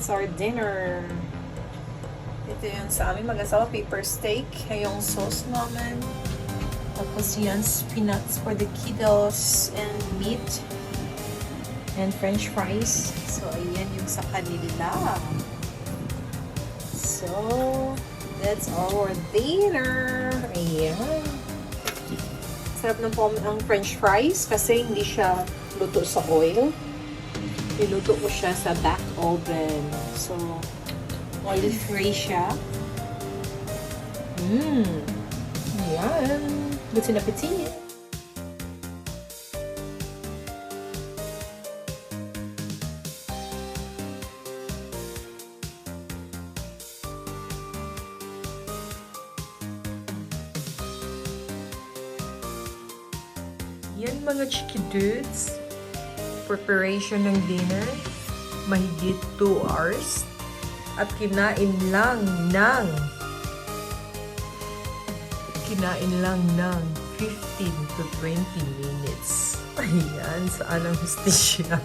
It's our dinner. Ito yung sa aming mag-asawa, paper steak. Yung sauce naman. Tapos yan, peanuts for the kiddos. And meat. And french fries. So, ayan yung sa kanila. So, that's our dinner. Ayan. Sarap ng ang french fries kasi hindi siya luto sa oil. Niluto ko siya sa back oven. So, oil-free siya. Ayan. Good appetit. Yan mga chikidudes. Preparation ng dinner. Mahigit 2 hours. At kinain lang ng 15 to 20 minutes. Ayan, saan ang hustisya?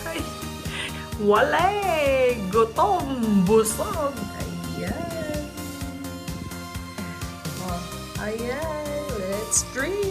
Ay, wala! Gutom! Busog! Ayan. Oh, ayan. Let's drink!